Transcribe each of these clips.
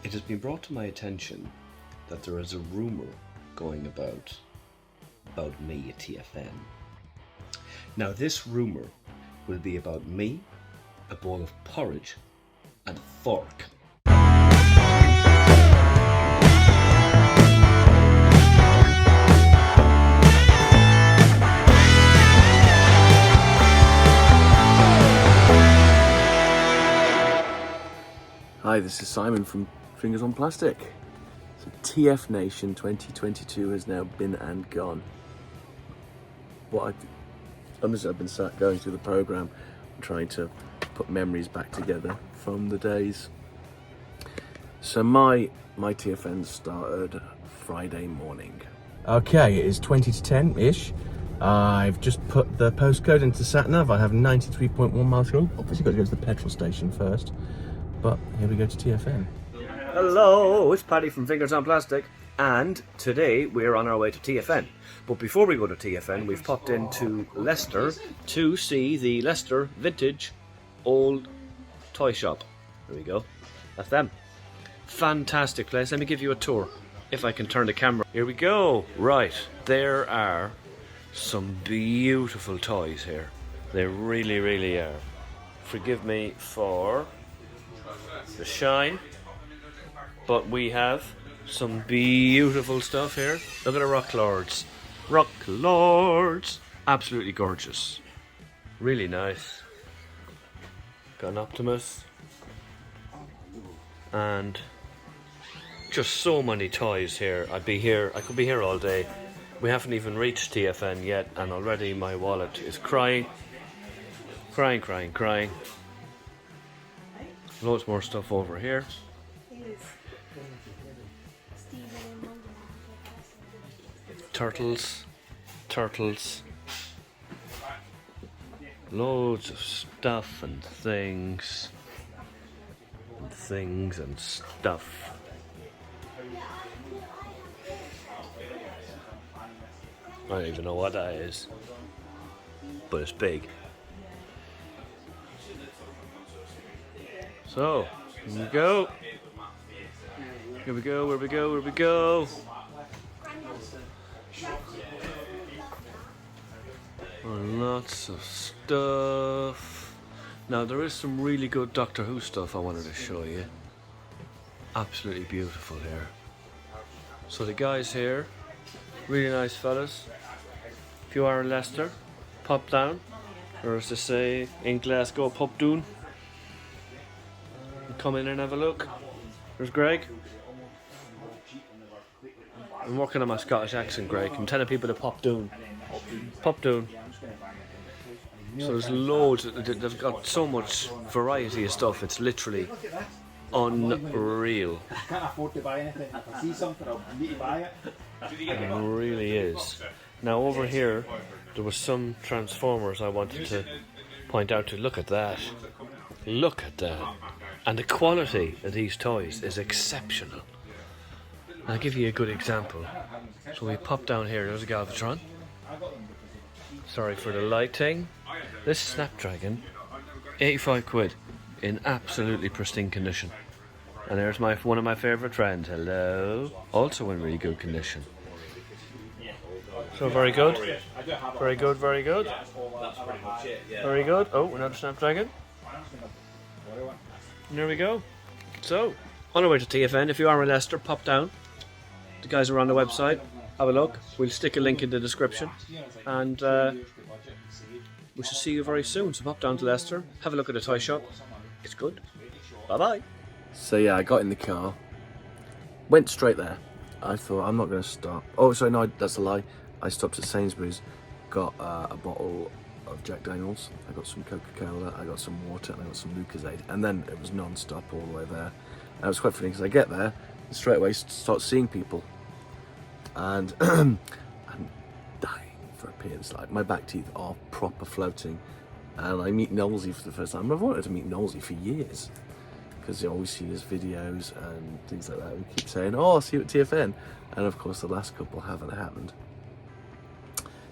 It has been brought to my attention that there is a rumour going about me at TFN. Now this rumour will be about me, a bowl of porridge and a fork. Hi, this is Simon from Fingers on Plastic. So TFNation 2022 has now been and gone. I've been sat going through the programme and trying to put memories back together from the days. So my TFN started Friday morning. Okay, it is 20 to 10-ish. I've just put the postcode into SatNav. I have 93.1 miles to go. Obviously got to go to the petrol station first. But here we go to TFN. Hello, it's Paddy from Fingers on Plastic, and today we're on our way to TFN. But before we go to TFN, we've popped into Leicester to see the Leicester Vintage Old Toy Shop. There we go. That's them. Fantastic place. Let me give you a tour, if I can turn the camera. Here we go. Right, there are some beautiful toys here. They really, really are. Forgive me for the shine, but we have some beautiful stuff here. Look at the Rock Lords. Rock Lords! Absolutely gorgeous. Really nice. Got an Optimus. And just so many toys here. I could be here all day. We haven't even reached TFN yet, and already my wallet is crying. Crying. Loads more stuff over here. Turtles. Loads of stuff and things. And stuff. I don't even know what that is, but it's big. So, here we go. Where we go. Lots of stuff. Now, there is some really good Doctor Who stuff I wanted to show you. Absolutely beautiful here. So the guys here, really nice fellas. If you are in Leicester, pop down. Or as they say in Glasgow, pop down. Come in and have a look. There's Greg. I'm working on my Scottish accent, Greg. I'm telling people to pop down. Pop down. So there's loads. They've got so much variety of stuff. It's literally unreal. I can't afford to buy anything. If I see something, I'll need to buy it. It really is. Now over here, there was some Transformers I wanted to point out to. Look at that. Look at that. And the quality of these toys is exceptional. I'll give you a good example. So we pop down here, there's a Galvatron. Sorry for the lighting. This Snapdragon, 85 quid, in absolutely pristine condition. And there's one of my favourite friends, hello. Also in really good condition. So very good. Very good. Very good. Oh, another Snapdragon. And there we go. So, on our way to TFN. If you are in Leicester, pop down. The guys are on the website. Have a look. We'll stick a link in the description. And we shall see you very soon. So pop down to Leicester. Have a look at the toy shop. It's good. Bye-bye. So yeah, I got in the car, went straight there. I thought, I'm not going to stop. Oh, sorry, no, that's a lie. I stopped at Sainsbury's, got a bottle of Jack Daniels, I got some Coca-Cola, I got some water, and I got some Lucozade, and then it was non-stop all the way there. And it was quite funny because I get there and straight away start seeing people, and I'm dying for a piss. Like, my back teeth are proper floating, and I meet Knowlesy for the first time. I've wanted to meet Knowlesy for years because you always see his videos and things like that. We keep saying, "Oh, I'll see you at TFN," and of course the last couple haven't happened.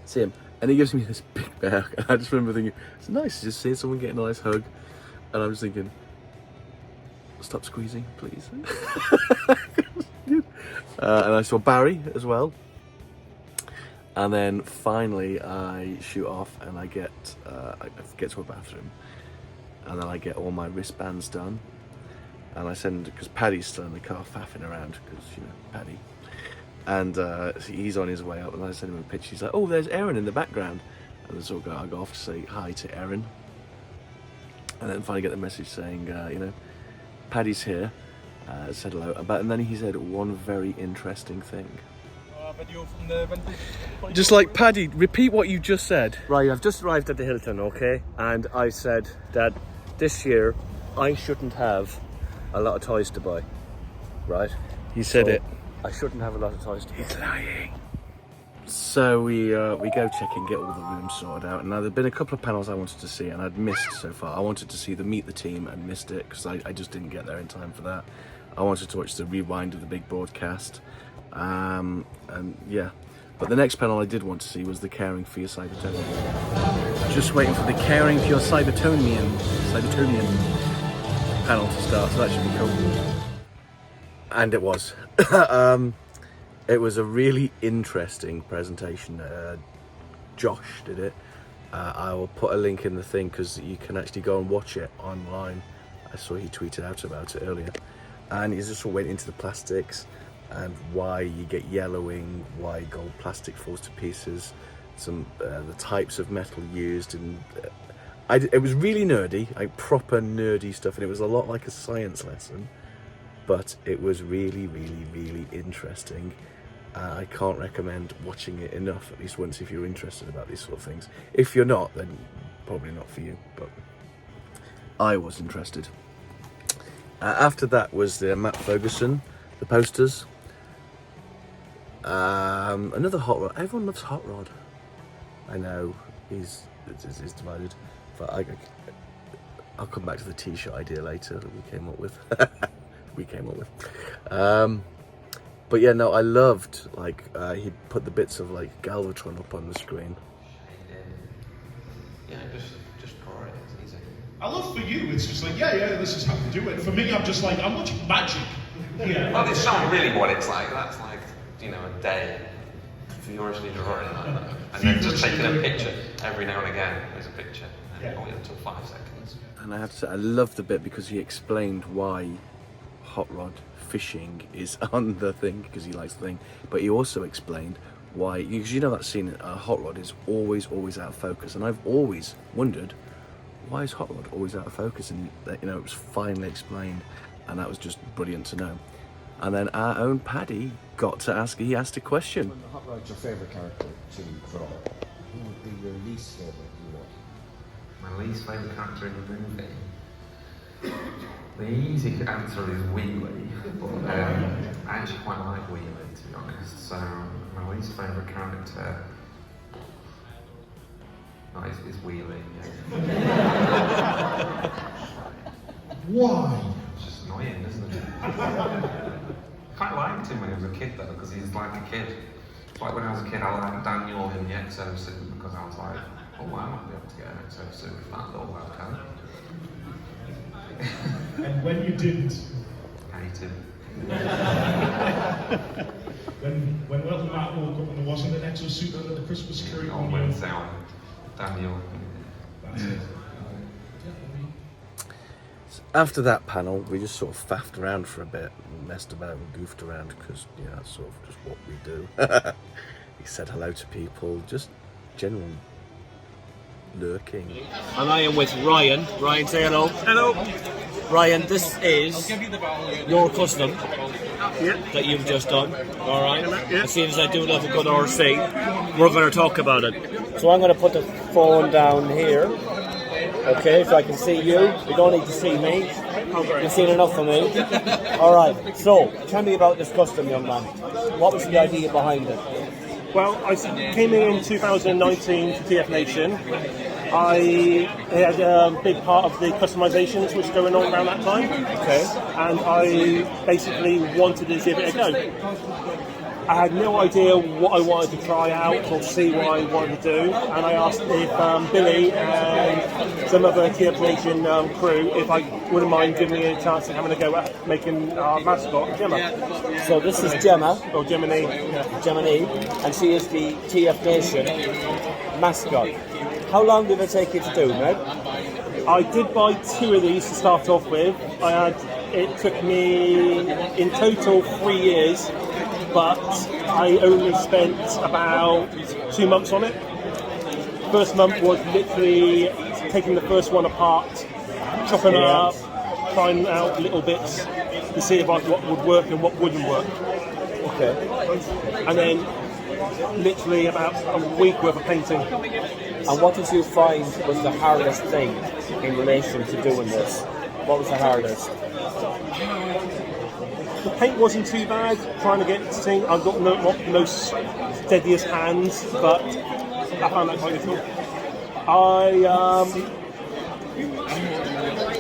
See him, and he gives me this big bear, and I just remember thinking, it's nice just seeing someone getting a nice hug, and I was thinking, stop squeezing, please. And I saw Barry as well. And then finally I shoot off and I get to a bathroom. And then I get all my wristbands done. And I send, because Paddy's still in the car faffing around, because, you know, Paddy. And so he's on his way up, and I send him a picture. He's like, oh, there's Erin in the background. And so I go off to say hi to Erin. And then finally get the message saying, you know, Paddy's here, said hello. And then he said one very interesting thing. Just like, Paddy, repeat what you just said. Right, I've just arrived at the Hilton, okay? And I said that this year I shouldn't have a lot of toys to buy, right? He said it. I shouldn't have a lot of toys to buy. He's lying. So we go check and get all the rooms sorted out. And now there've been a couple of panels I wanted to see and I'd missed so far. I wanted to see the Meet the Team and missed it because I just didn't get there in time for that. I wanted to watch the rewind of the big broadcast. And yeah, but the next panel I did want to see was the Caring for Your Cybertonium. Just waiting for the Caring for Your Cybertonium panel to start, so that should be cool. And it was. It was a really interesting presentation. Josh did it. I will put a link in the thing because you can actually go and watch it online. I saw he tweeted out about it earlier. And he's just went into the plastics and why you get yellowing, why gold plastic falls to pieces, the types of metal used, and it was really nerdy, like proper nerdy stuff, and it was a lot like a science lesson, but it was really, really, really interesting. I can't recommend watching it enough, at least once if you're interested about these sort of things. If you're not, then probably not for you, but I was interested. After that was the Matt Ferguson, the posters. Another Hot Rod. Everyone loves Hot Rod. I know he's divided, but I'll come back to the T-shirt idea later that we came up with. But yeah, no, I loved he put the bits of like Galvatron up on the screen. Yeah, just draw it. It's easy. I love for you, it's just like, yeah, this is how to do it. For me, I'm just like, I'm watching magic. Yeah. Well, it's not really what it's like. That's like, you know, a day furiously drawing like that. And then just taking a picture every now and again. There's a picture. And only until 5 seconds. And I have to say, I love the bit because he explained why Hot Rod fishing is on the thing, because he likes the thing. But he also explained why, because you know that scene, Hot Rod is always out of focus. And I've always wondered, why is Hot Rod always out of focus? And you know, it was finally explained, and that was just brilliant to know. And then our own Paddy got to ask, he asked a question. When the Hot Rod's your favourite character to draw, who would be your least favourite you want? My least favourite character in the movie? The easy answer is Wheelie, but I actually quite like Wheelie, to be honest. So my least favourite character is Wheelie. Yeah. Why? It's just annoying, isn't it? I quite liked him when I was a kid though, because he's like a kid. It's like when I was a kid, I liked Daniel in the exosuit because I was like, oh, I might be able to get an exosuit if that little lad can. And when you didn't? Hate him. when Welcome Matt woke up and there wasn't an exosuit under the Christmas tree. On Wednesday on Daniel. That's it. After that panel, we just sort of faffed around for a bit, and messed about and goofed around, because that's sort of just what we do. He said hello to people, just general lurking. And I am with Ryan. Ryan, say hello. Hello. Ryan, this is your custom that you've just done. All right. As soon as I do love a good RC, we're going to talk about it. So I'm going to put the phone down here. Okay, so I can see you. You don't need to see me. You've seen enough of me. All right. So tell me about this custom, young man. What was the idea behind it? Well, I came in 2019 to TFNation. I had a big part of the customizations which were going on around that time. Okay. And I basically wanted to give it a go. I had no idea what I wanted to try out or see what I wanted to do, and I asked if Billy and some other TFNation crew if I wouldn't mind giving me a chance of having a go at making our mascot, Gemma. So this is Gemma, Or Gemini. Gemini, and she is the TFNation mascot. How long did it take you to do, mate? I did buy 2 of these to start off with. It took me in total 3 years, but I only spent about 2 months on it. First month was literally taking the first one apart, chopping it up, trying out little bits to see about what would work and what wouldn't work. Okay. And then literally about a week worth of painting. And what did you find was the hardest thing in relation to doing this? What was the hardest? The paint wasn't too bad. Trying to get it to sing, I've got not the most steadiest hands, but I found that quite difficult.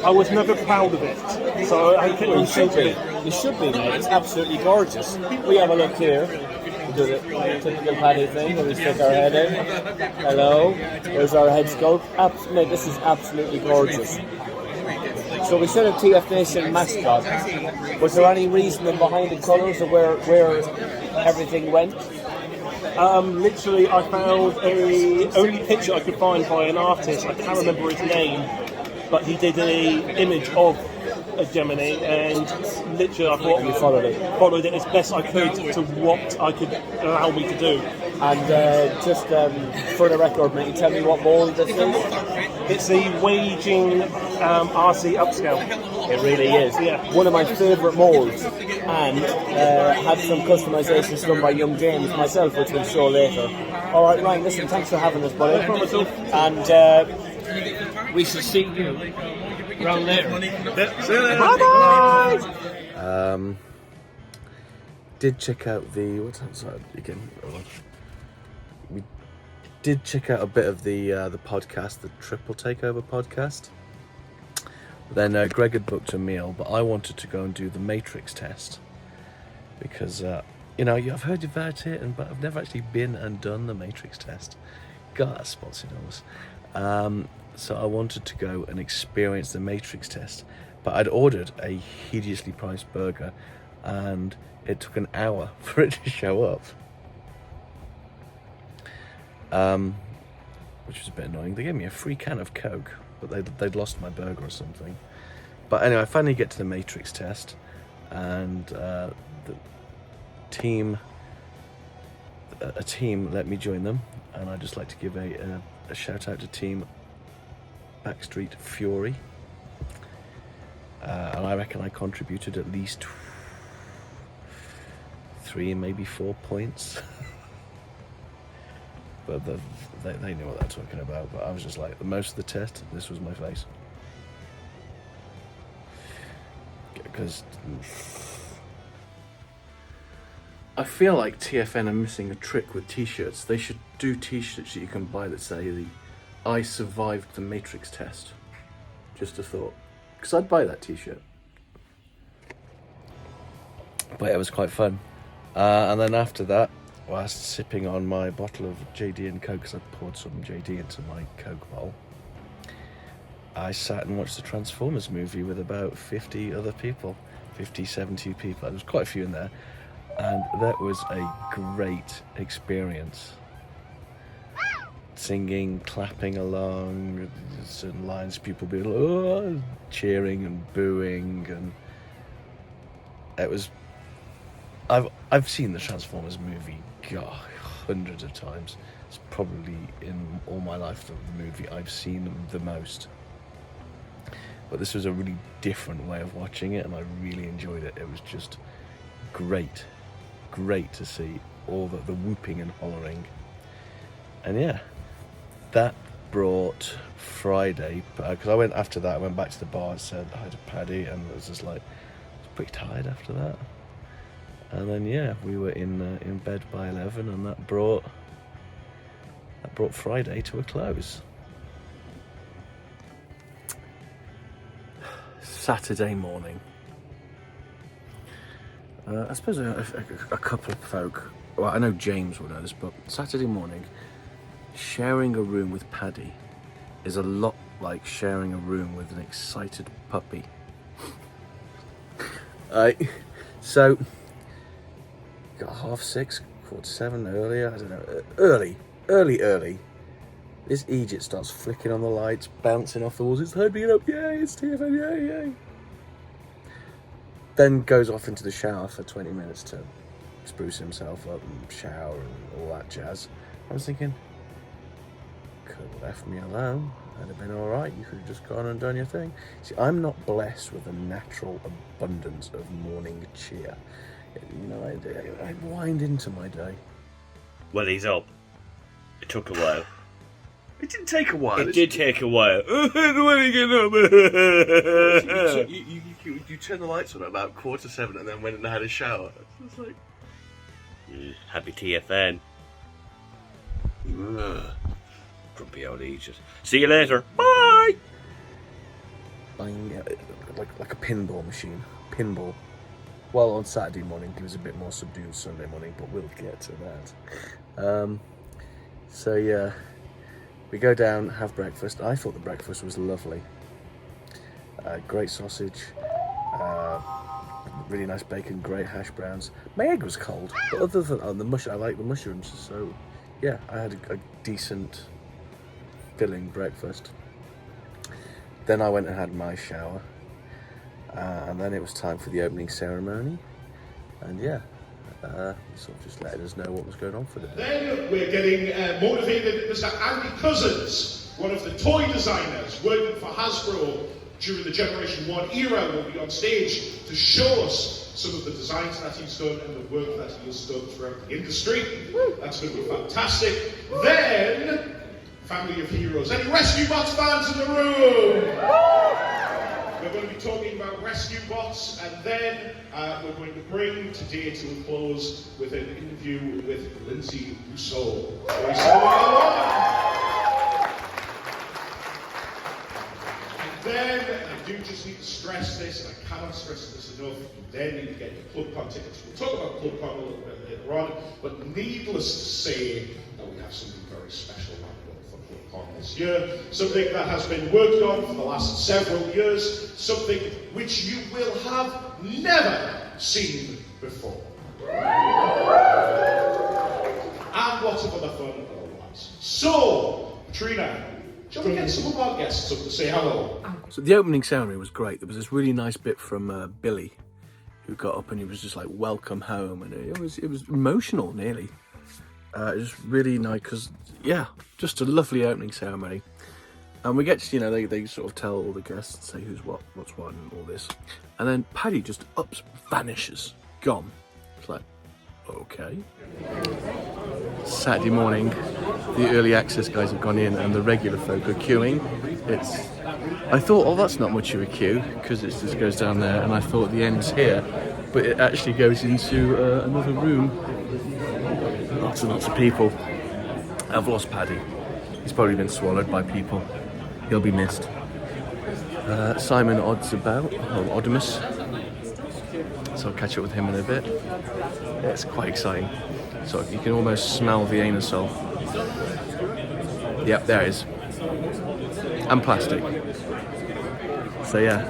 I was never proud of it, so I couldn't You should change be. it. You should be, mate. It's absolutely gorgeous. We have a look here. We do the typical Paddy thing where we stick our head in. Hello. There's our head sculpt. Mate, this is absolutely gorgeous. So we said a TFNation mascot. Was there any reasoning behind the colours or where everything went? Literally, I found a only picture I could find by an artist. I can't remember his name, but he did an image of a Gemini, and literally I thought You followed it. as best I could to what I could allow me to do. And just for the record, mate, you tell me what mould this is? It's the Waging RC upscale. It really is. Yeah. One of my favourite moulds, and had some customisations done by young James myself, which we'll show later. All right, Ryan, listen, thanks for having us, buddy. And we shall see you around later. Bye-bye! Did check out the we did check out a bit of the podcast, the Triple Takeover podcast. Then Greg had booked a meal, but I wanted to go and do the Matrix test because I've heard about it, but I've never actually been and done the Matrix test. God, that's sponsor knows. So I wanted to go and experience the Matrix test, but I'd ordered a hideously priced burger, and it took an hour for it to show up, which was a bit annoying. They gave me a free can of Coke, but they'd lost my burger or something. But anyway, I finally get to the Matrix test, and the team let me join them, and I'd just like to give a shout out to Team Backstreet Fury, and I reckon I contributed at least 3, maybe 4 points. But they knew what they're talking about. But I was just like, most of the test, this was my face. Because I feel like TFN are missing a trick with t-shirts. They should do t-shirts that you can buy that say I survived the Matrix test. Just a thought. Because I'd buy that t-shirt. But it was quite fun. And then after that, whilst sipping on my bottle of JD and Coke, because I poured some JD into my Coke bowl, I sat and watched the Transformers movie with about 50 other people. 50, 70 people. There was quite a few in there. And that was a great experience. Singing, clapping along, certain lines, people being oh, cheering and booing, and it was. I've seen the Transformers movie, God, hundreds of times. It's probably in all my life the movie I've seen the most. But this was a really different way of watching it, and I really enjoyed it. It was just great to see all the whooping and hollering. And yeah, that brought Friday, because I went back to the bar and said hi to Paddy, and it was just like, I was pretty tired after that. And then yeah, we were in bed by 11, and that brought Friday to a close. Saturday morning, I suppose a couple of folk, well, I know James will know this, but Saturday morning, sharing a room with Paddy is a lot like sharing a room with an excited puppy. So, got 6:30, 7:15 earlier, I don't know, early. This Egypt starts flicking on the lights, bouncing off the walls, it's time to get up, yay, it's TFN, yay. Then goes off into the shower for 20 minutes to spruce himself up and shower and all that jazz. I was thinking, could have left me alone. I'd have been all right. You could have just gone and done your thing. See, I'm not blessed with a natural abundance of morning cheer. You know, I wind into my day. Well, he's up. It took a while. It didn't take a while. It did take a while. You turned the lights on at about 7:15 and then went and had a shower. It's like... Happy TFN. Grumpy old Egypt. See you later. Bye! Bang, like a pinball machine. Pinball. Well, on Saturday morning, he was a bit more subdued Sunday morning, but we'll get to that. So yeah, we go down, have breakfast. I thought the breakfast was lovely. Great sausage, really nice bacon, great hash browns. My egg was cold, but other than I like the mushrooms, so yeah, I had a decent, filling breakfast. Then I went and had my shower, and then it was time for the opening ceremony, and yeah, sort of just letting us know what was going on for the day. Then we're getting motivated. Mr. Andy Cousins, one of the toy designers working for Hasbro during the Generation 1 era, will be on stage to show us some of the designs that he's done and the work that he has done throughout the industry. That's going to be fantastic. Then, Family of Heroes. Any Rescue Bots fans in the room? We're going to be talking about Rescue Bots, and then we're going to bring today to a close with an interview with Lindsay Rousseau. Then, I do just need to stress this, and I cannot stress this enough, you then need to get your ClubCon tickets. We'll talk about ClubCon a little bit later on, but needless to say that we have something very special lined up for ClubCon this year, something that has been worked on for the last several years, something which you will have never seen before. And lots of other fun otherwise. So, Katrina, shall we get some of our guests up to say hello? So the opening ceremony was great. There was this really nice bit from Billy, who got up and he was just like, welcome home, and it was emotional nearly. It was really nice because, yeah, just a lovely opening ceremony. And we get to, you know, they sort of tell all the guests and say who's what, what's what, and all this. And then Paddy just vanishes, gone. It's like, okay. Saturday morning, the early access guys have gone in and the regular folk are queuing. I thought, oh, that's not much of a queue because it just goes down there, and I thought the end's here, but it actually goes into another room. Lots and lots of people. I've lost Paddy. He's probably been swallowed by people. He'll be missed. Simon Odimus. So I'll catch up with him in a bit. Yeah, it's quite exciting. So you can almost smell the aerosol. Yep, there it is. And plastic. So yeah,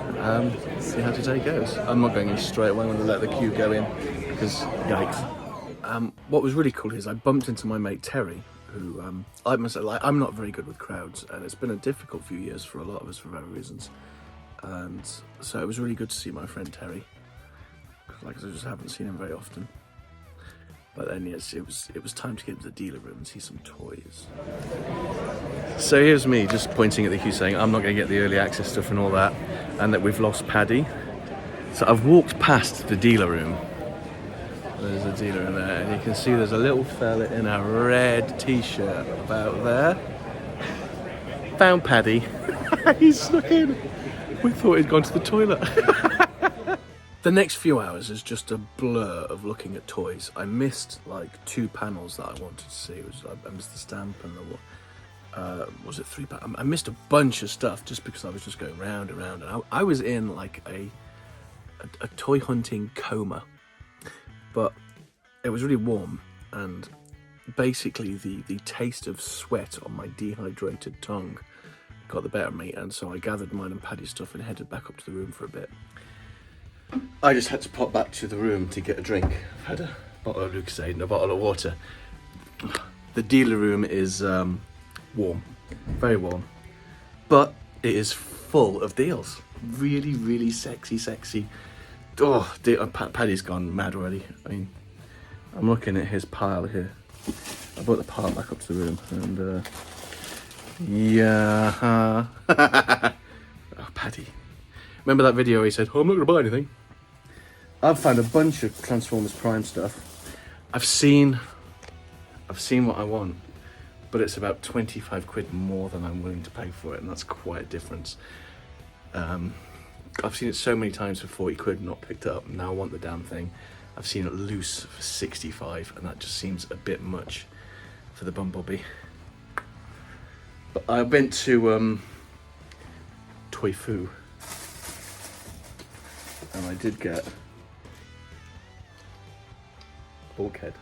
see how today goes. I'm not going in straight away. I'm going to let the queue go in because yikes. What was really cool is I bumped into my mate Terry, who I must say, like, I'm not very good with crowds, and it's been a difficult few years for a lot of us for various reasons. And so it was really good to see my friend Terry, because like I just haven't seen him very often. But then yes, it was time to get into the dealer room and see some toys. So here's me just pointing at the queue saying I'm not going to get the early access stuff and all that, and that we've lost Paddy. So I've walked past the dealer room. There's a dealer in there, and you can see there's a little fella in a red t-shirt about there. Found Paddy. He snuck in. We thought he'd gone to the toilet. The next few hours is just a blur of looking at toys. I missed like 2 panels that I wanted to see. I missed the stamp and the was it 3 panels? I missed a bunch of stuff just because I was just going round and round, and I was in like a toy hunting coma. but it was really warm, and basically the taste of sweat on my dehydrated tongue got the better of me, and so I gathered mine and Paddy's stuff and headed back up to the room for a bit. I just had to pop back to the room to get a drink. I've had a bottle of Lucozade and a bottle of water. The dealer room is warm, very warm, but it is full of deals. Really, really sexy. Oh, Paddy's gone mad already. I mean, I'm looking at his pile here. I brought the pile back up to the room, and yeah. Oh, Paddy. Remember that video where he said, "Oh, I'm not going to buy anything"? I've found a bunch of Transformers Prime stuff. I've seen what I want, but it's about 25 quid more than I'm willing to pay for it, and that's quite a difference. I've seen it so many times for 40 quid and not picked up, and now I want the damn thing. I've seen it loose for 65, and that just seems a bit much for the Bumblebee. But I went to Toy Fu, and I did get Bulkhead.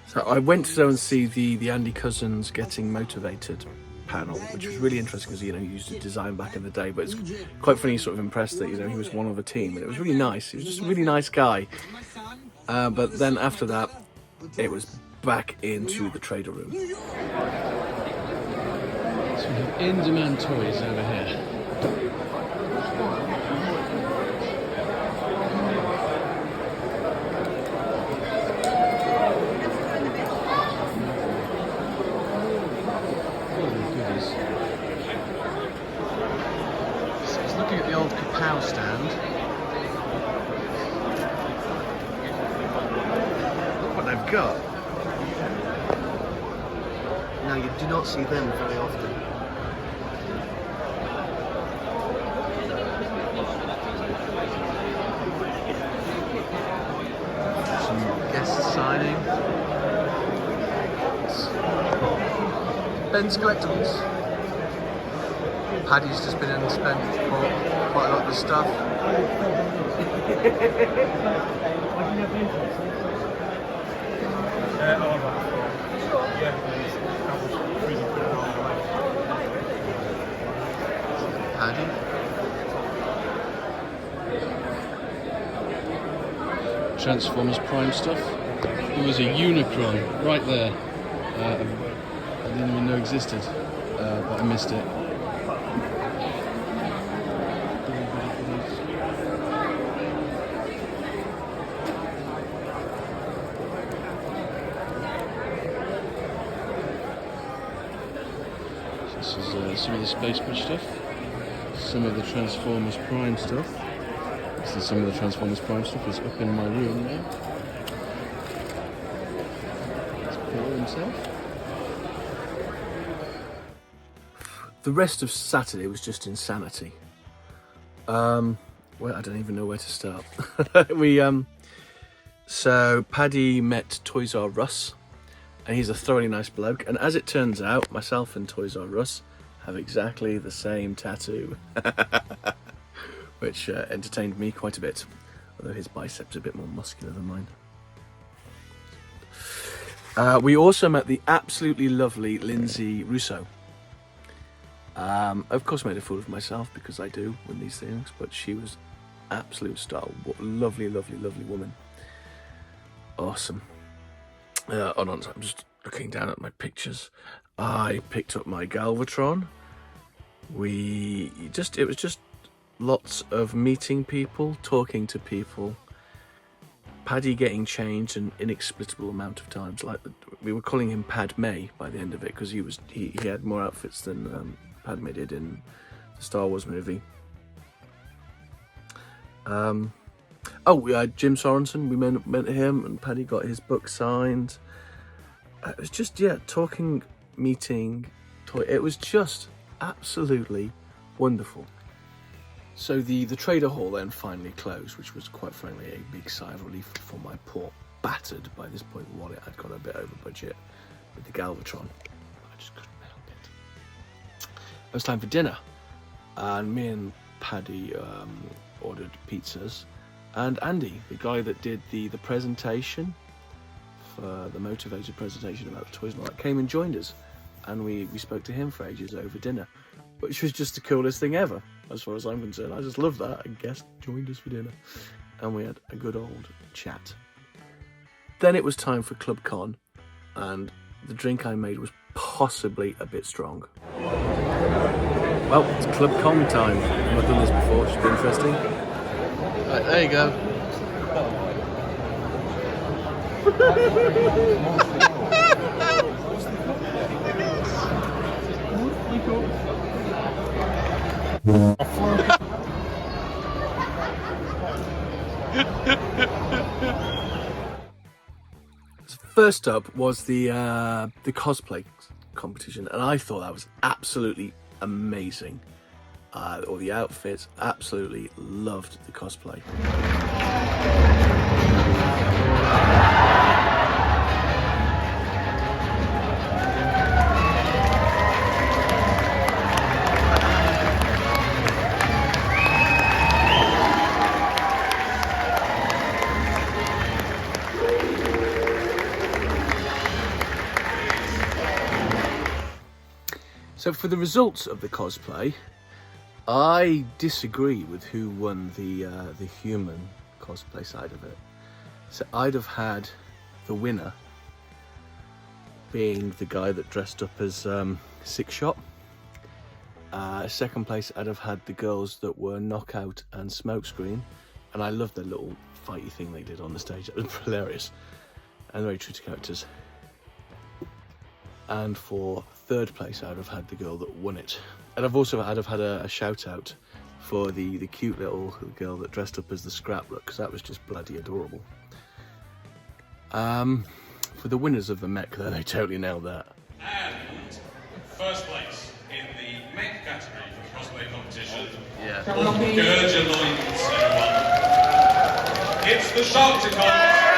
So I went to go and see the Andy Cousins Getting Motivated panel, which was really interesting because, you know, he used to design back in the day, but it's quite funny, sort of impressed that, you know, he was one of a team, and it was really nice. He was just a really nice guy. But then after that, it was back into the trader room. So we have in-demand toys over here. At the old Kapow stand. Look what they've got. Now you do not see them very often. Some guest signing. Ben's Collectibles. Paddy's just been in and spent quite a lot of the stuff. Paddy. Transformers Prime stuff. There was a Unicron right there. I didn't even know existed, but I missed it. This is some of the Space Bridge stuff, some of the Transformers Prime stuff. This is some of the Transformers Prime stuff is up in my room now. It's Paul himself. The rest of Saturday was just insanity. Well, I don't even know where to start. So Paddy met Toys R Us, and he's a thoroughly nice bloke. And as it turns out, myself and Toys R Us have exactly the same tattoo, which entertained me quite a bit, although his biceps are a bit more muscular than mine. We also met the absolutely lovely Lindsay Russo. Of course I made a fool of myself, because I do with these things, but she was absolute star. What a lovely, lovely, lovely woman. Awesome. Hold on, I'm just looking down at my pictures. I picked up my Galvatron. It was just lots of meeting people, talking to people. Paddy getting changed an inexplicable amount of times. Like we were calling him Padme by the end of it, because he had more outfits than Padme did in the Star Wars movie. Jim Sorensen, we met him, and Paddy got his book signed. It was just, talking, meeting, it was just absolutely wonderful. So the trader hall then finally closed, which was quite frankly a big sigh of relief for my poor, battered by this point wallet. I'd gone a bit over budget with the Galvatron. I just couldn't help it. It was time for dinner, and me and Paddy ordered pizzas, and Andy, the guy that did the presentation, for the motivated presentation about the toys and all that, came and joined us, and we spoke to him for ages over dinner, which was just the coolest thing ever, as far as I'm concerned. I just love that. A guest joined us for dinner, and we had a good old chat. Then it was time for Club Con, and the drink I made was possibly a bit strong. Well, it's Club Con time. I've not done this before, it should be interesting. Right, there you go. First up was the cosplay competition, and I thought that was absolutely amazing. All the outfits, absolutely loved the cosplay. So for the results of the cosplay, I disagree with who won the human cosplay side of it. So I'd have had the winner being the guy that dressed up as Six Shot. Second place, I'd have had the girls that were Knockout and Smokescreen, and I loved the little fighty thing they did on the stage. It was hilarious and very true to characters. And for third place, I'd have had the girl that won it. And I'd have had a shout out for the cute little girl that dressed up as the Scrapbook, because that was just bloody adorable. For the winners of the mech, though, they totally nailed that. And first place in the mech category for the cosplay competition. Yeah. Gird your loins, everyone. It's the Sharkticons.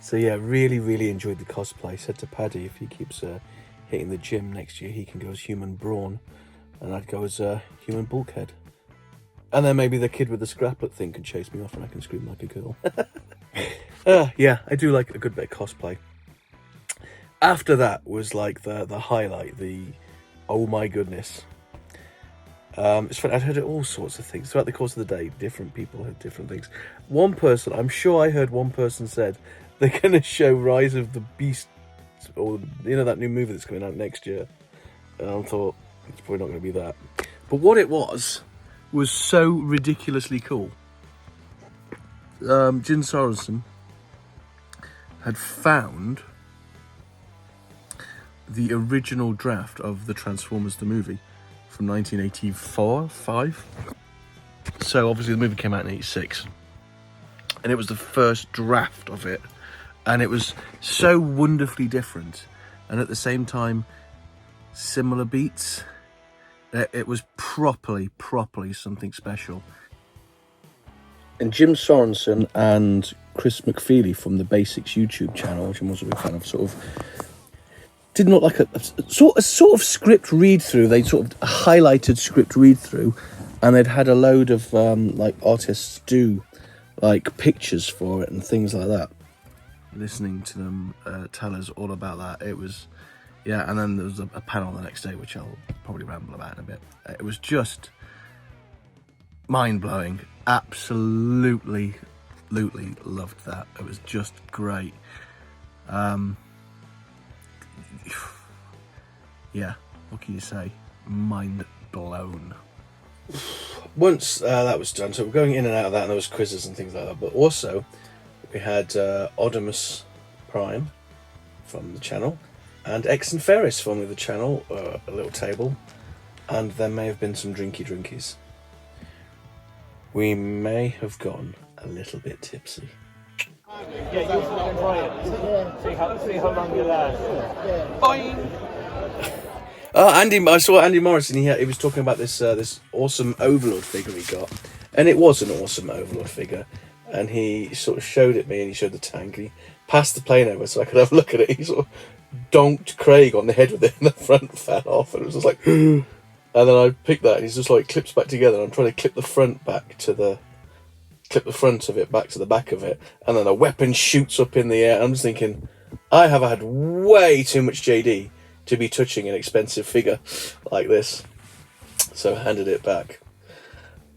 So yeah, really enjoyed the cosplay. Said to Paddy, if he keeps hitting the gym next year, he can go as Human Brawn, and I'd go as Human Bulkhead. And then maybe the kid with the scrapbook thing can chase me off and I can scream like a girl. Yeah, I do like a good bit of cosplay. After that was like the highlight, the oh my goodness. It's funny, I'd heard all sorts of things throughout the course of the day. Different people heard different things. One person, I'm sure I heard one person said they're going to show Rise of the Beast, or you know, that new movie that's coming out next year. And I thought it's probably not going to be that. But what it was so ridiculously cool. Jim Sorensen had found the original draft of the Transformers the movie from 1985. So obviously the movie came out in 86, and it was the first draft of it, and it was so wonderfully different, and at the same time similar beats. It was properly something special. And Jim Sorensen and Chris McFeely from the Basics YouTube channel, which I'm also a big fan of, sort of did not like a sort of script read through. They sort of highlighted script read through, and they'd had a load of like artists do like pictures for it and things like that. Listening to them tell us all about that, it was, yeah. And then there was a panel the next day, which I'll probably ramble about in a bit. It was just mind-blowing. Absolutely loved that. It was just great. Yeah, what can you say? Mind blown. Once that was done, so we're going in and out of that, and there was quizzes and things like that, but also we had Optimus Prime from the channel, and X and Ferris from the channel, a little table, and there may have been some drinkies. We may have gone a little bit tipsy. Yeah, you fucking try it. See how long you last. Boing! I saw Andy Morris, and he was talking about this this awesome Overlord figure he got, and it was an awesome Overlord figure. And he sort of showed it me, and he showed the tank, and he passed the plane over so I could have a look at it. He sort of donked Craig on the head with it, and the front fell off, and it was just like, and then I picked that, and he's just like clips back together. And I'm trying to clip the front of it back to the back of it, and then a weapon shoots up in the air. I'm just thinking, I have had way too much JD to be touching an expensive figure like this, so I handed it back.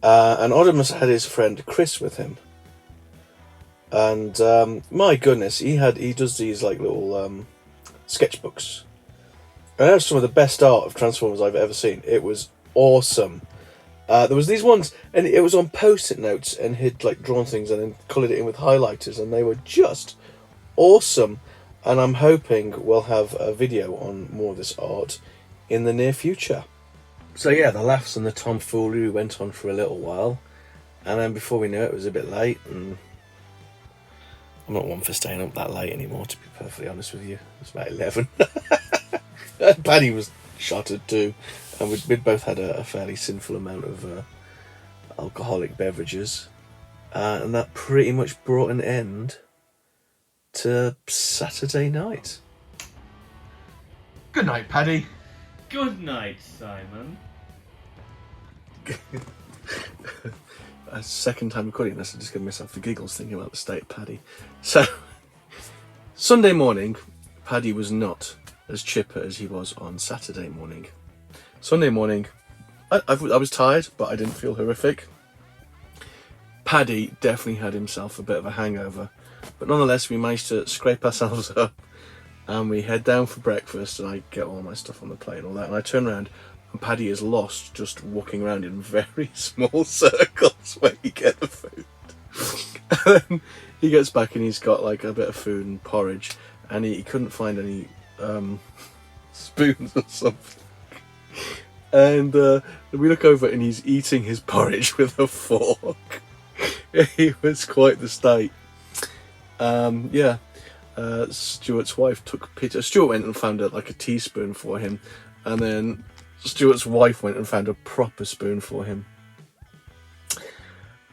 And Optimus had his friend Chris with him, and my goodness, he does these like little sketchbooks, and that's some of the best art of Transformers I've ever seen. It was awesome. There was these ones, and it was on post-it notes, and he'd like drawn things and then coloured it in with highlighters, and they were just awesome. And I'm hoping we'll have a video on more of this art in the near future. So yeah, the laughs and the tomfoolery went on for a little while, and then before we knew it, it was a bit late, and I'm not one for staying up that late anymore, to be perfectly honest with you. It was about 11. Paddy was shotted too, and we'd both had a fairly sinful amount of alcoholic beverages, and that pretty much brought an end to Saturday night. Good night, Paddy. Good night, Simon. Second time recording this, I just gave myself the giggles thinking about the state of Paddy. So, Sunday morning, Paddy was not as chipper as he was on Saturday morning. Sunday morning, I was tired, but I didn't feel horrific. Paddy definitely had himself a bit of a hangover, but nonetheless, we managed to scrape ourselves up, and we head down for breakfast, and I get all my stuff on the plate and all that, and I turn around, and Paddy is lost, just walking around in very small circles where you get the food. And then he gets back, and he's got like a bit of food and porridge, and he couldn't find any spoons or something. And we look over, and he's eating his porridge with a fork. He was quite the state. Stuart's wife took pity. Stuart went and found like a teaspoon for him, and then Stuart's wife went and found a proper spoon for him.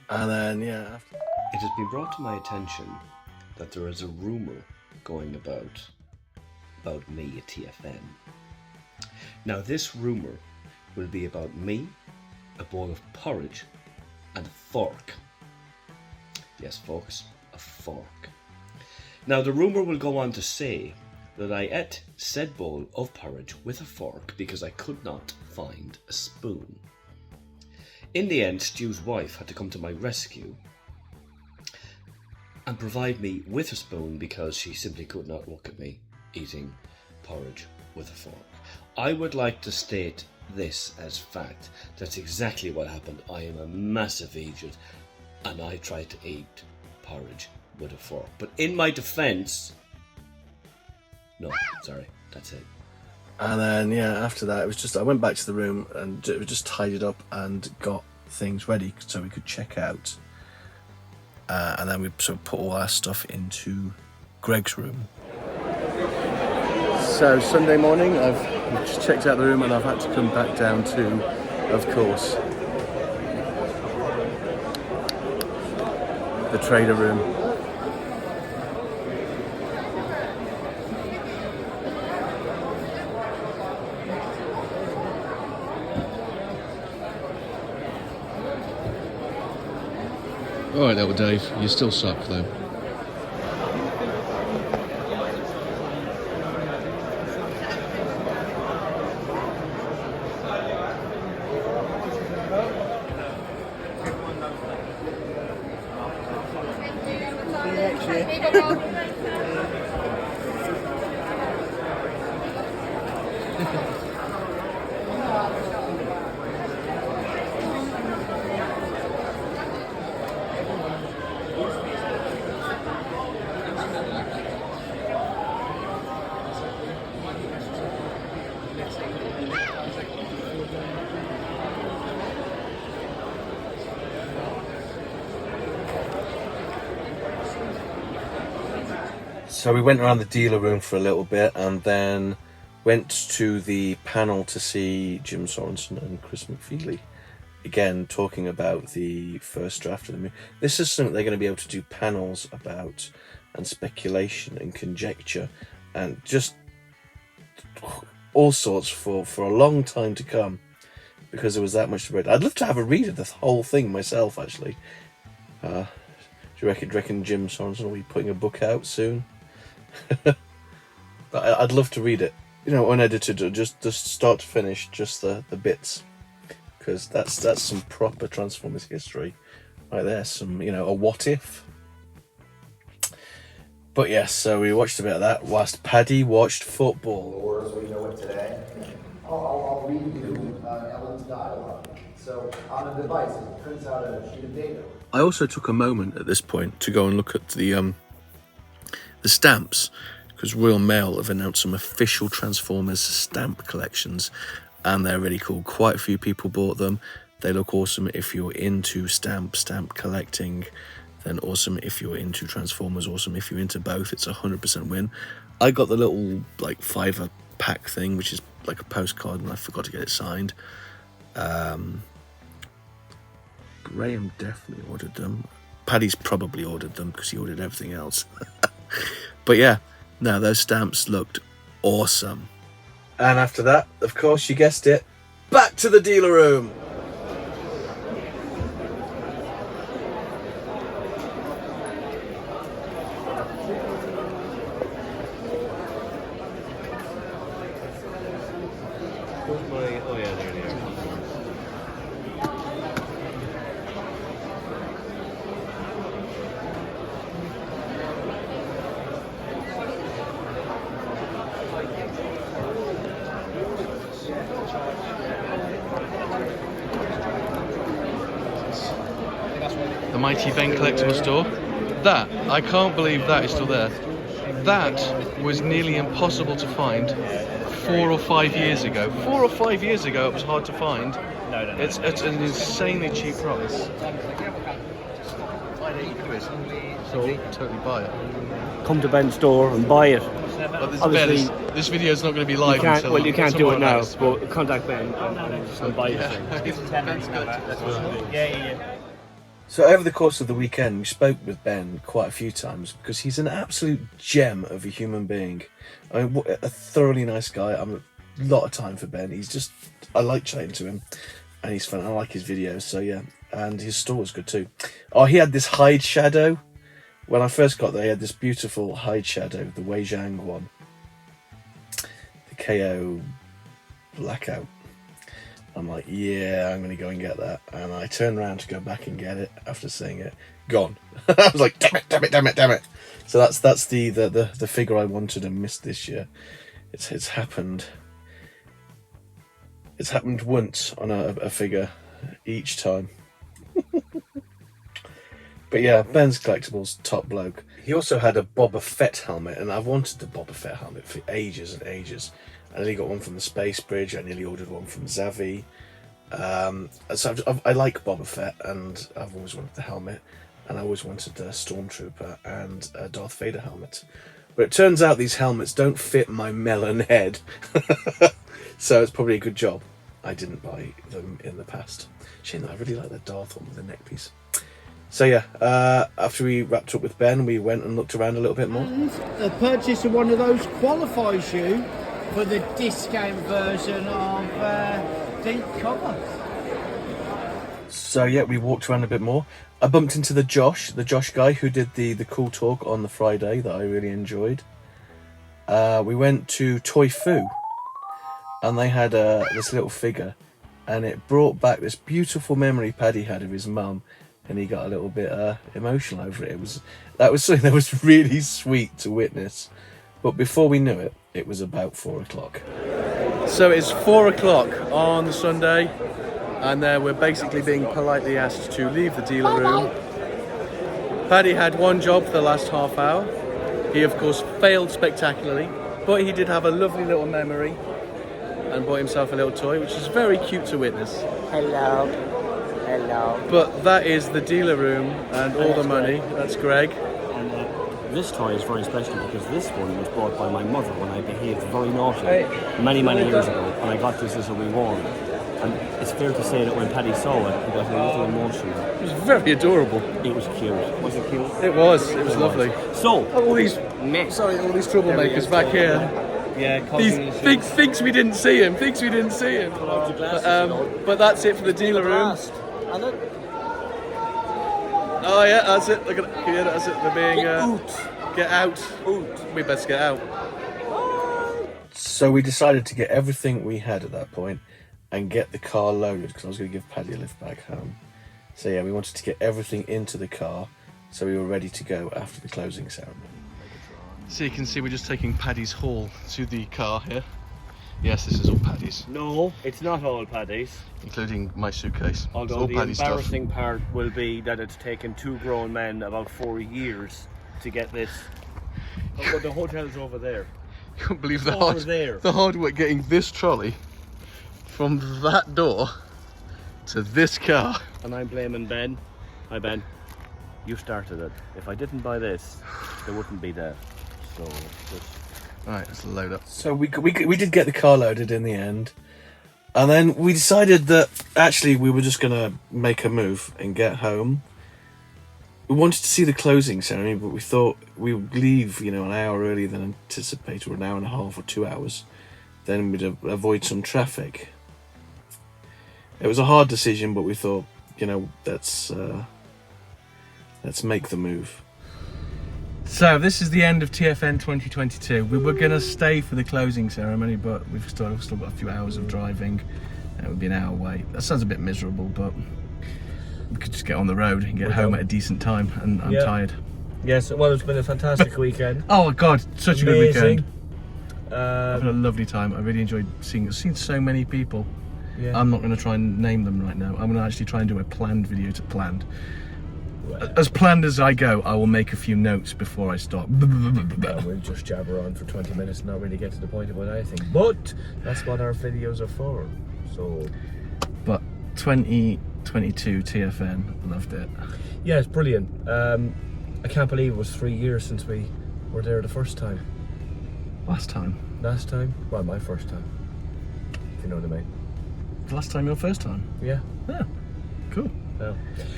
And then, yeah. It has been brought to my attention that there is a rumour going about me at TFN. Now, this rumour will be about me, a bowl of porridge, and a fork. Yes, folks, a fork. Now, the rumour will go on to say that I ate said bowl of porridge with a fork because I could not find a spoon. In the end, Stu's wife had to come to my rescue and provide me with a spoon because she simply could not look at me eating porridge with a fork. I would like to state this as fact. That's exactly what happened. I am a massive idiot, and I tried to eat porridge with a fork. But in my defence, no, sorry, that's it. And then, yeah, after that, it was just, I went back to the room and it was just tidied up and got things ready so we could check out. And then we sort of put all our stuff into Greg's room. So Sunday morning, I've just checked out the room, and I've had to come back down to, of course, the trader room. Alright, little Dave, you still suck though. So we went around the dealer room for a little bit and then went to the panel to see Jim Sorensen and Chris McFeely. Again, talking about the first draft of the movie. This is something they're going to be able to do panels about, and speculation and conjecture and just all sorts for a long time to come, because there was that much to read. I'd love to have a read of the whole thing myself, actually. Do you reckon Jim Sorensen will be putting a book out soon? I'd love to read it, you know, unedited, just start to finish, just the bits, because that's some proper Transformers history right there. Some, you know, a what if. But yes, so we watched a bit of that whilst Paddy watched football. Or as we know it today, I'll read you Ellen's dialogue. So on a device, it prints out a sheet of data. I also took a moment at this point to go and look at the stamps, because Royal Mail have announced some official Transformers stamp collections, and they're really cool. Quite a few people bought them. They look awesome if you're into stamp collecting. Then awesome if you're into Transformers. Awesome if you're into both. It's 100% win. I got the little like $5 pack thing, which is like a postcard, and I forgot to get it signed. Graham definitely ordered them. Paddy's probably ordered them because he ordered everything else. But yeah, no, those stamps looked awesome. And after that, of course, you guessed it, back to the dealer room. Oh yeah, there they are. The Mighty Ben collectible store. That, I can't believe that is still there. That was nearly impossible to find 4 or 5 years ago. 4 or 5 years ago it was hard to find. No. It's an insanely cheap price. So totally buy it. Come to Ben's store and buy it. But Obviously, this video is not going to be live until you can't do it now, tomorrow night. but contact Ben and buy it. Ben's good. Yeah. So over the course of the weekend, we spoke with Ben quite a few times because he's an absolute gem of a human being. I mean, a thoroughly nice guy. I'm a lot of time for Ben. He's just, I like chatting to him, and he's fun. I like his videos, so yeah. And his store was good too. Oh, he had this hide shadow. When I first got there, he had this beautiful hide shadow, the Wei Zhang one, the KO Blackout. I'm like, yeah, I'm going to go and get that. And I turned around to go back and get it after seeing it. Gone. I was like, damn it. So that's the figure I wanted and missed this year. It's happened. It's happened once on a figure each time. But yeah, Ben's Collectibles, top bloke. He also had a Boba Fett helmet, and I've wanted the Boba Fett helmet for ages and ages. I nearly got one from the Space Bridge, I nearly ordered one from Zavi. So I like Boba Fett, and I've always wanted the helmet, and I always wanted a Stormtrooper and a Darth Vader helmet. But it turns out these helmets don't fit my melon head. So it's probably a good job I didn't buy them in the past. Shame that I really like the Darth one with the neck piece. So yeah, after we wrapped up with Ben, we went and looked around a little bit more. And the purchase of one of those qualifies you for the discount version of Deep Cover. So yeah, we walked around a bit more. I bumped into the Josh guy who did the cool talk on the Friday that I really enjoyed. We went to Toy Fu, and they had this little figure, and it brought back this beautiful memory Paddy had of his mum, and he got a little bit emotional over it. That was something that was really sweet to witness. But before we knew it, it was about 4 o'clock. So it's 4 o'clock on the Sunday, and we're basically being politely asked to leave the dealer room. Paddy had one job for the last half hour. He of course failed spectacularly, but he did have a lovely little memory and bought himself a little toy, which is very cute to witness. Hello. Hello. But that is the dealer room and all the money. That's Greg. And this toy is very special because this one was bought by my mother when I behaved very naughty many years ago, and I got this as a reward. And it's fair to say that when Paddy saw it, he got a little emotional. It was very adorable. It was cute. Was it cute? It was. It was lovely. So, all these troublemakers back here. Yeah, thinks we didn't see him. But that's it for the dealer room. Oh yeah, that's it. Look at it. Yeah, that's it. We're being get out. We best get out. So we decided to get everything we had at that point and get the car loaded because I was going to give Paddy a lift back home. So yeah, we wanted to get everything into the car so we were ready to go after the closing ceremony. So you can see we're just taking Paddy's haul to the car here. Yes, this is all Paddy's. No, it's not all Paddy's. Including my suitcase. Although the embarrassing part will be that it's taken 2 grown men about 4 years to get this. Oh, but the hotel's over there. You can't believe the hard work getting this trolley from that door to this car. And I'm blaming Ben. Hi Ben. You started it. If I didn't buy this, there wouldn't be there. So just... Right, let's load up. So we did get the car loaded in the end. And then we decided that actually we were just going to make a move and get home. We wanted to see the closing ceremony, but we thought we would leave, you know, an hour earlier than anticipated, or an hour and a half or 2 hours. Then we'd avoid some traffic. It was a hard decision, but we thought, you know, let's make the move. So this is the end of TFN 2022. We were going to stay for the closing ceremony, but we've still got a few hours of driving. It would be an hour away. That sounds a bit miserable, but we could just get on the road and get home at a decent time, and I'm tired. Yes, well, it's been a fantastic weekend. Oh God, such a good weekend. I've had a lovely time. I really enjoyed seeing so many people. Yeah. I'm not going to try and name them right now. I'm going to actually try and do a planned video to planned. As planned as I go, I will make a few notes before I start. We'll just jabber on for 20 minutes and not really get to the point about anything. But that's what our videos are for. So, but 2022 TFN, loved it. Yeah, it's brilliant. I can't believe it was 3 years since we were there the first time. Last time? Well, my first time. If you know what I mean. The last time, your first time? Yeah. Yeah. Cool. Yeah.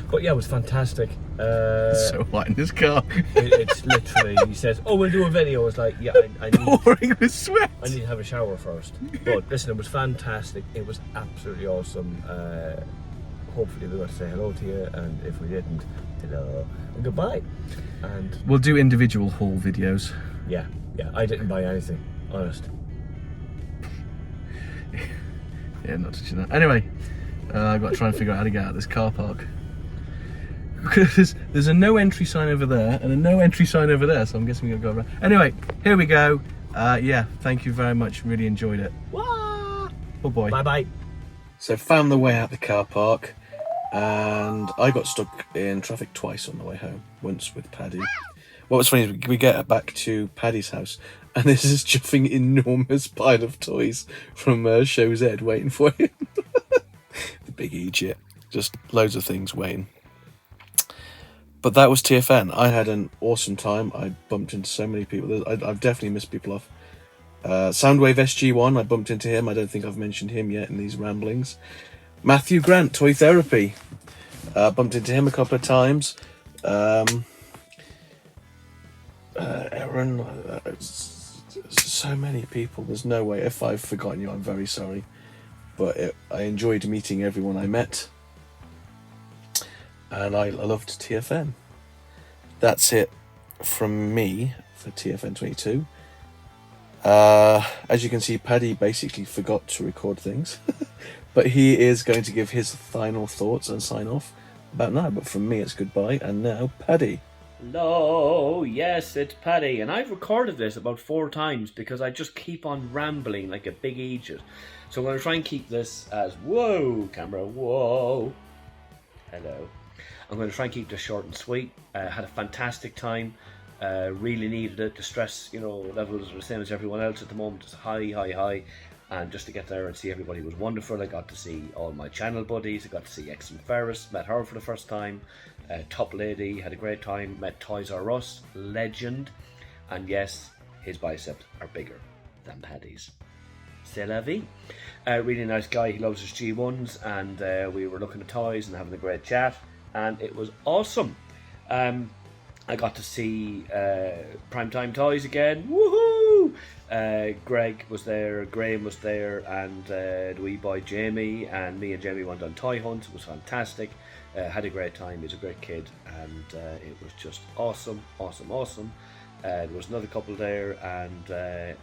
But yeah, it was fantastic. It's so hot in this car. It's literally, he says, oh, we'll do a video. It's like, yeah, I need... pouring with sweat. I need to have a shower first. But listen, it was fantastic. It was absolutely awesome. Hopefully we got to say hello to you, and if we didn't, hello and goodbye. And we'll do individual haul videos. Yeah, I didn't buy anything, honest. Yeah, not touching that. Anyway, I've got to try and figure out how to get out of this car park. There's a no entry sign over there and a no entry sign over there, so I'm guessing we're going to go around. Anyway, here we go. Yeah, thank you very much. Really enjoyed it. Wah! Oh boy. Bye-bye. So found the way out the car park, and I got stuck in traffic twice on the way home. Once with Paddy. What was funny is we get back to Paddy's house, and there's this chuffing enormous pile of toys from Show Z waiting for him. The big idiot. Just loads of things waiting. But that was TFN. I had an awesome time. I bumped into so many people. I've definitely missed people off. Soundwave SG1, I bumped into him. I don't think I've mentioned him yet in these ramblings. Matthew Grant, Toy Therapy. Bumped into him a couple of times. Aaron, so many people. There's no way. If I've forgotten you, I'm very sorry. But I enjoyed meeting everyone I met. And I loved TFN. That's it from me for TFN 22. As you can see, Paddy basically forgot to record things. But he is going to give his final thoughts and sign off about now. But from me, it's goodbye. And now, Paddy. Hello, yes, it's Paddy, and I've recorded this about 4 times because I just keep on rambling like a big idiot. So I'm going to try and keep this as, whoa, camera, whoa, hello. I'm going to try and keep this short and sweet. Had a fantastic time, really needed it. The stress, levels are the same as everyone else at the moment. It's high. And just to get there and see everybody was wonderful. I got to see all my channel buddies. I got to see Exon Ferris, met her for the first time. Top lady, had a great time. Met Toys R Us, legend. And yes, his biceps are bigger than Paddy's. C'est la vie. Really nice guy, he loves his G1s, and we were looking at toys and having a great chat, and it was awesome. I got to see Primetime Toys again, woohoo! Greg was there, Graham was there, and the wee boy Jamie, and me and Jamie went on toy hunts. It was fantastic. Had a great time. He's a great kid, and it was just awesome. There was another couple there, and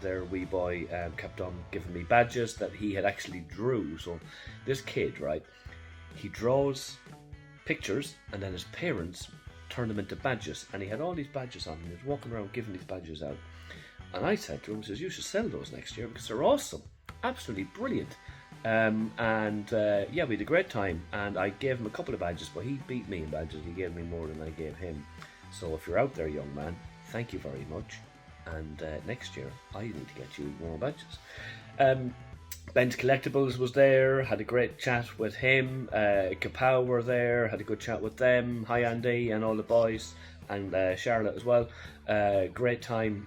their wee boy kept on giving me badges that he had actually drew. So this kid, right, he draws pictures, and then his parents turn them into badges, and he had all these badges on, and he was walking around giving these badges out. And I said to him, you should sell those next year because they're awesome, absolutely brilliant. Yeah, we had a great time, and I gave him a couple of badges, but he beat me in badges. He gave me more than I gave him. So if you're out there, young man, thank you very much, and next year I need to get you more badges. Ben's Collectibles was there, had a great chat with him. Kapow were there, had a good chat with them. Hi Andy and all the boys, and Charlotte as well. Great time,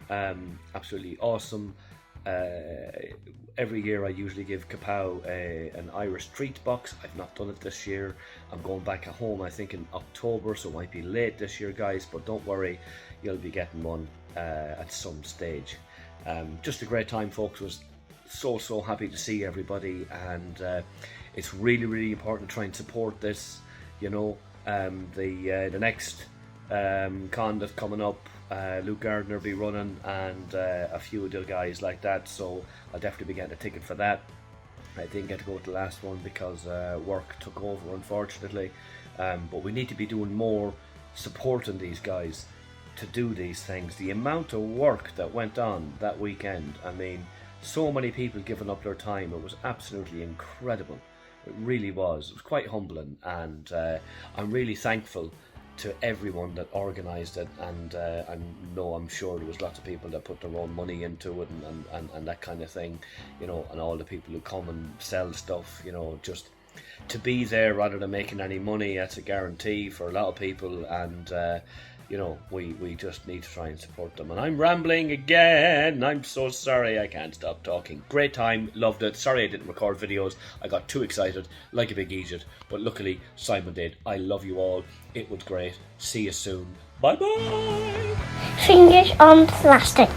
absolutely awesome. Every year I usually give Kapow an Irish treat box. I've not done it this year. I'm going back at home I think in October, so it might be late this year guys, but don't worry, you'll be getting one at some stage. Just a great time folks. Was so happy to see everybody, and it's really important to try and support this, the next con that's coming up. Luke Gardner will be running, and a few of the guys like that, so I'll definitely be getting a ticket for that. I didn't get to go to the last one because work took over, unfortunately, but we need to be doing more supporting these guys to do these things. The amount of work that went on that weekend, I mean, so many people giving up their time, it was absolutely incredible. It really was. It was quite humbling, and I'm really thankful to everyone that organised it, and I'm sure there was lots of people that put their own money into it, and that kind of thing, and all the people who come and sell stuff, just to be there rather than making any money, that's a guarantee for a lot of people, and we just need to try and support them. And I'm rambling again. I'm so sorry, I can't stop talking. Great time, loved it. Sorry I didn't record videos. I got too excited, like a big idiot. But luckily, Simon did. I love you all. It was great. See you soon. Bye-bye. Fingers on plastic.